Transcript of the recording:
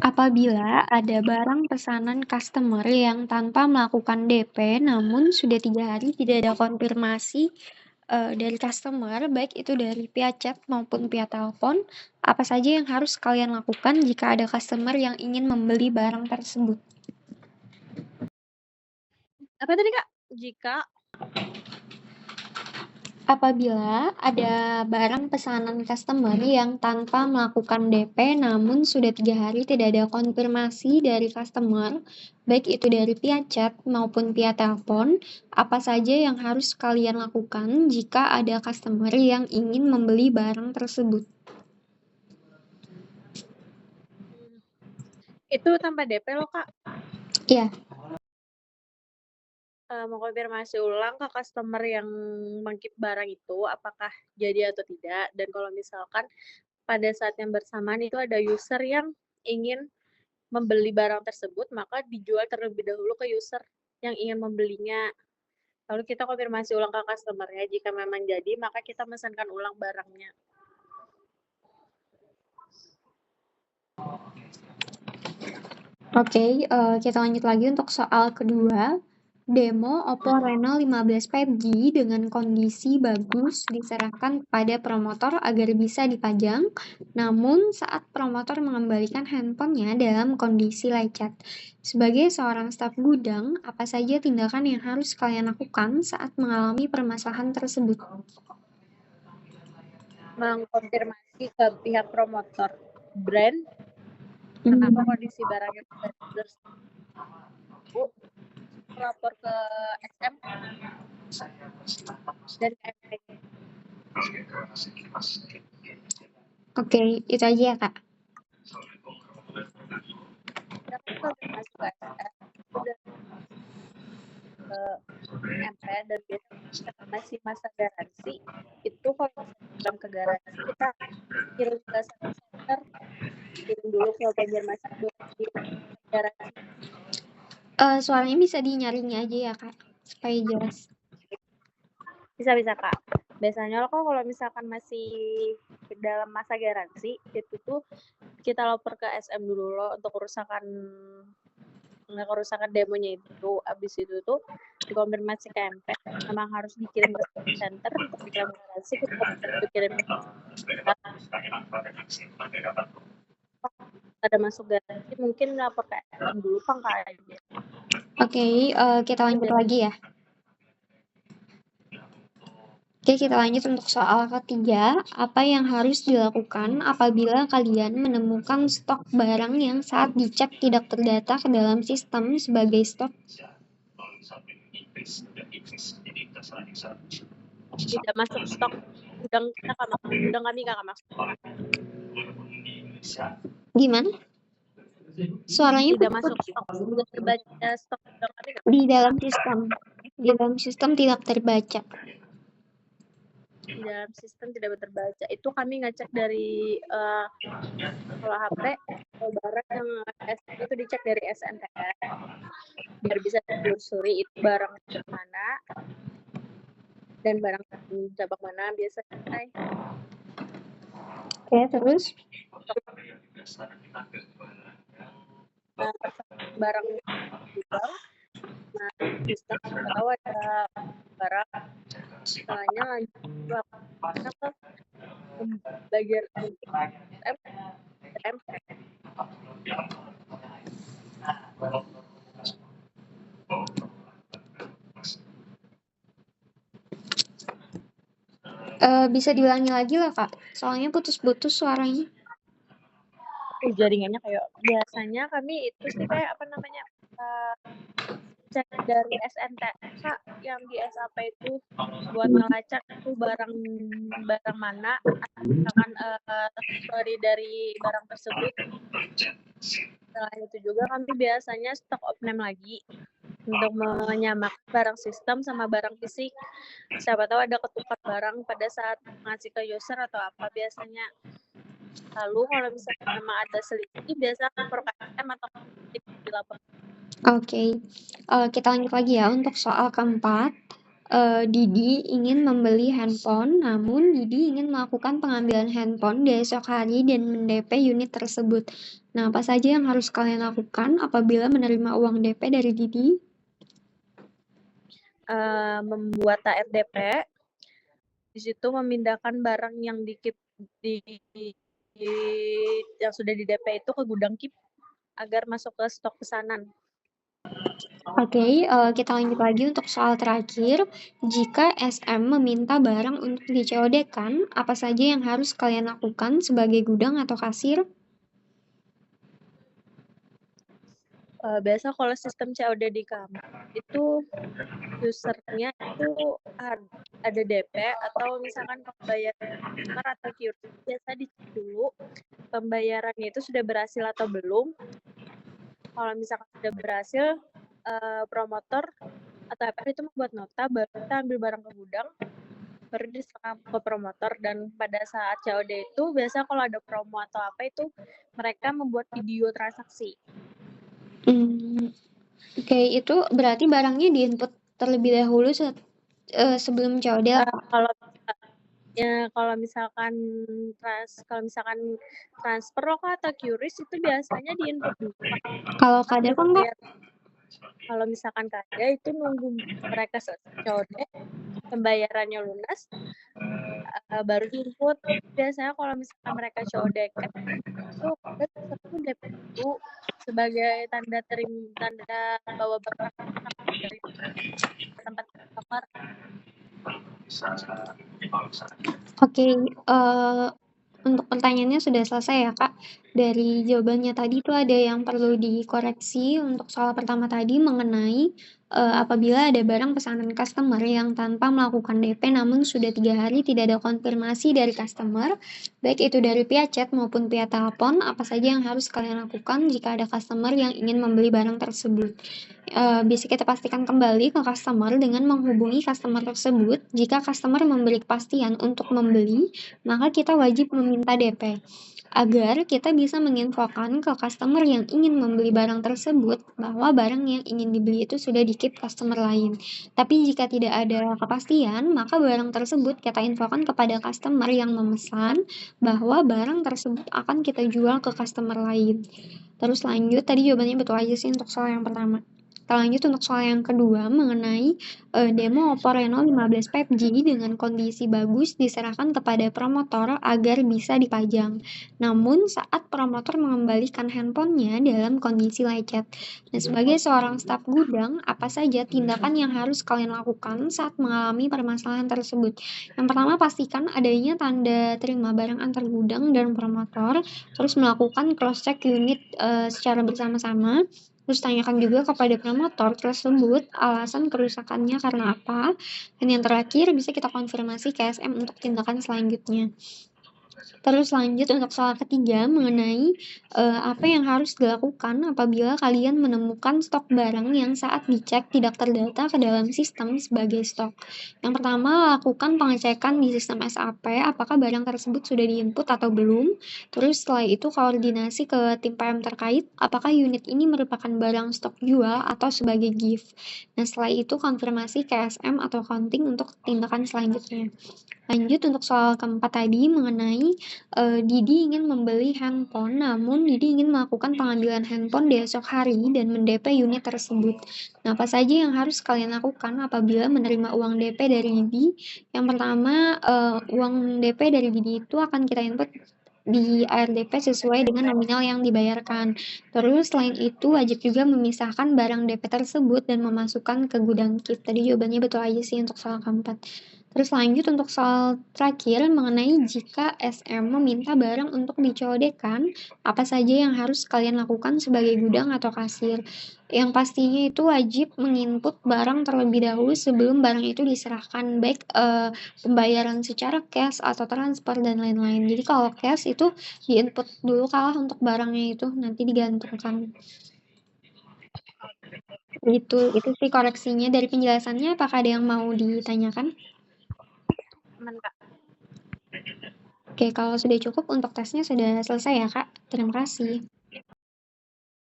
Apabila ada barang pesanan customer yang tanpa melakukan DP, namun sudah 3 hari tidak ada konfirmasi dari customer, baik itu dari via chat maupun via telepon, apa saja yang harus kalian lakukan jika ada customer yang ingin membeli barang tersebut? Apa tadi, Kak? Jika Apabila ada barang pesanan customer yang tanpa melakukan DP namun sudah 3 hari tidak ada konfirmasi dari customer, baik itu dari via chat maupun via telepon, apa saja yang harus kalian lakukan jika ada customer yang ingin membeli barang tersebut? itu tanpa DP loh, Kak. Iya, Mengkonfirmasi ulang ke customer yang mengkip barang itu apakah jadi atau tidak, dan kalau misalkan pada saat yang bersamaan itu ada user yang ingin membeli barang tersebut, maka dijual terlebih dahulu ke user yang ingin membelinya. Lalu kita konfirmasi ulang ke customer-nya, jika memang jadi, maka kita mesankan ulang barangnya. oke, kita lanjut lagi untuk soal kedua. Demo Oppo Reno 15 5G dengan kondisi bagus diserahkan kepada promotor agar bisa dipajang, namun saat promotor mengembalikan handphonenya dalam kondisi lecet. Sebagai seorang staf gudang, apa saja tindakan yang harus kalian lakukan saat mengalami permasalahan tersebut? Mengkonfirmasi ke pihak promotor brand Hmm. kenapa kondisi barangnya tersebut, lapor ke SM dan KMP. Oke, itu aja ya, Kak. Kita konfirmasi ke SM, udah ke MP, dan biasanya masih masa garansi. Itu kalau misalkan ke garansi, kita kirim ke service center, kirim dulu ke Banjarmasin buat di garansi. Suaranya bisa dinyaring aja ya, Kak, supaya jelas. Bisa Kak. Biasanya kalau misalkan masih dalam masa garansi, itu tuh kita lapor ke SM dulu loh untuk kerusakan demonya itu. Abis itu tuh dikonfirmasi ke MP, memang harus dikirim ke center untuk dikirim garansi, kita kirim ke ada masuk garansi, mungkin lapor ke SM dulu kan kayaknya. Oke, kita lanjut lagi ya. Oke, kita lanjut untuk soal ketiga. Apa yang harus dilakukan apabila kalian menemukan stok barang yang saat dicek tidak terdata ke dalam sistem sebagai stok? Tidak masuk stok gudang kita, gudang kami Kak, masuk. Gimana? Suaranya tidak masuk stok, tidak terbaca stok gudang kami Kak. di dalam sistem. Di dalam sistem tidak terbaca. Di dalam sistem tidak terbaca. Itu kami ngecek dari kalau HP, kalau barang yang itu dicek dari SNTS biar bisa ditelusuri itu barang mana dan barang cabang mana biasanya. Oke, terus? Barang jual, nah sistem tahu ada barang, misalnya lanjut ke bagian M. Bisa diulangi lagi lah, Kak. Soalnya putus-putus suaranya. Jaringannya kayak biasanya kami itu sih kayak apa namanya, cek dari SNTK yang di SAP itu buat ngelacak itu barang mana, misalkan dari barang tersebut. Selain itu juga kami biasanya stok of name lagi untuk menyamakan barang sistem sama barang fisik. Siapa tahu ada ketupat barang pada saat ngasih ke user atau apa biasanya. Lalu kalau misalnya memang ada selisih, biasa lapor ke SM atau dilapor. Oke, kita lanjut lagi ya untuk soal keempat. Didi ingin membeli handphone, namun Didi ingin melakukan pengambilan handphone di esok hari dan men-DP unit tersebut. Nah, apa saja yang harus kalian lakukan apabila menerima uang DP dari Didi? Membuat TRDP, di situ memindahkan barang yang yang sudah di DP itu ke gudang KIP agar masuk ke stok pesanan. Oke, kita lanjut lagi untuk soal terakhir. Jika SM meminta barang untuk di-COD-kan, apa saja yang harus kalian lakukan sebagai gudang atau kasir? Biasa kalau sistem COD di kampus itu usernya itu ada DP atau misalkan pembayaran customer atau QRIS, biasa dicek dulu pembayarannya itu sudah berhasil atau belum. Kalau misalkan sudah berhasil, promotor atau APR itu membuat nota, baru kita ambil barang ke gudang, baru diserahkan ke promotor. Dan pada saat COD itu biasa kalau ada promo atau apa itu mereka membuat video transaksi. Oke, itu berarti barangnya di-input terlebih dahulu sebelum COD. Kalau misalkan transfer atau QRIS itu biasanya di-input dulu. Kalau kada kan, Mbak? Kalau misalkan kada itu nunggu mereka COD, pembayarannya lunas, baru di-input. Biasanya kalau misalkan mereka COD kan itu DP dulu sebagai tanda bawa barang dari tempat kamar. Oke, untuk pertanyaannya sudah selesai ya, Kak. Dari jawabannya tadi itu ada yang perlu dikoreksi untuk soal pertama tadi mengenai apabila ada barang pesanan customer yang tanpa melakukan DP namun sudah 3 hari tidak ada konfirmasi dari customer, baik itu dari via chat maupun via telepon, apa saja yang harus kalian lakukan jika ada customer yang ingin membeli barang tersebut. Bisa kita pastikan kembali ke customer dengan menghubungi customer tersebut. Jika customer memberi kepastian untuk membeli, maka kita wajib meminta DP agar kita bisa menginfokan ke customer yang ingin membeli barang tersebut bahwa barang yang ingin dibeli itu sudah di-keep customer lain. Tapi jika tidak ada kepastian, maka barang tersebut kita infokan kepada customer yang memesan bahwa barang tersebut akan kita jual ke customer lain. Terus lanjut, tadi jawabannya betul aja sih untuk soal yang pertama. Kita lanjut untuk soal yang kedua mengenai demo Oppo Reno 15 5G dengan kondisi bagus diserahkan kepada promotor agar bisa dipajang. Namun saat promotor mengembalikan handphonenya dalam kondisi lecet. Nah, sebagai seorang staf gudang, apa saja tindakan yang harus kalian lakukan saat mengalami permasalahan tersebut? Yang pertama, pastikan adanya tanda terima barang antar gudang dan promotor, terus melakukan cross-check unit secara bersama-sama. Terus tanyakan juga kepada promotor tersebut alasan kerusakannya karena apa. Dan yang terakhir bisa kita konfirmasi ke SM untuk tindakan selanjutnya. Terus lanjut untuk soal ketiga mengenai apa yang harus dilakukan apabila kalian menemukan stok barang yang saat dicek tidak terdata ke dalam sistem sebagai stok. Yang pertama, lakukan pengecekan di sistem SAP apakah barang tersebut sudah di-input atau belum. Terus setelah itu koordinasi ke tim PM terkait apakah unit ini merupakan barang stok jual atau sebagai gift. Nah, setelah itu konfirmasi ke SM atau accounting untuk tindakan selanjutnya. Lanjut untuk soal keempat tadi mengenai Didi ingin membeli handphone, namun Didi ingin melakukan pengambilan handphone di esok hari dan men-DP unit tersebut. Nah, apa saja yang harus kalian lakukan apabila menerima uang DP dari Didi? Yang pertama, uang DP dari Didi itu akan kita input di ARDP sesuai dengan nominal yang dibayarkan. Terus selain itu wajib juga memisahkan barang DP tersebut dan memasukkan ke gudang KIP. Tadi jawabannya betul aja sih untuk soal keempat. Terus lanjut untuk soal terakhir mengenai jika SM meminta barang untuk di-COD-kan, apa saja yang harus kalian lakukan sebagai gudang atau kasir? Yang pastinya itu wajib menginput barang terlebih dahulu sebelum barang itu diserahkan, baik pembayaran secara cash atau transfer dan lain-lain. Jadi kalau cash itu di-input dulu kalah untuk barangnya itu, nanti digantungkan. Itu sih koreksinya dari penjelasannya. Apakah ada yang mau ditanyakan? Aman, Kak. Oke, kalau sudah cukup untuk tesnya sudah selesai ya, Kak. Terima kasih.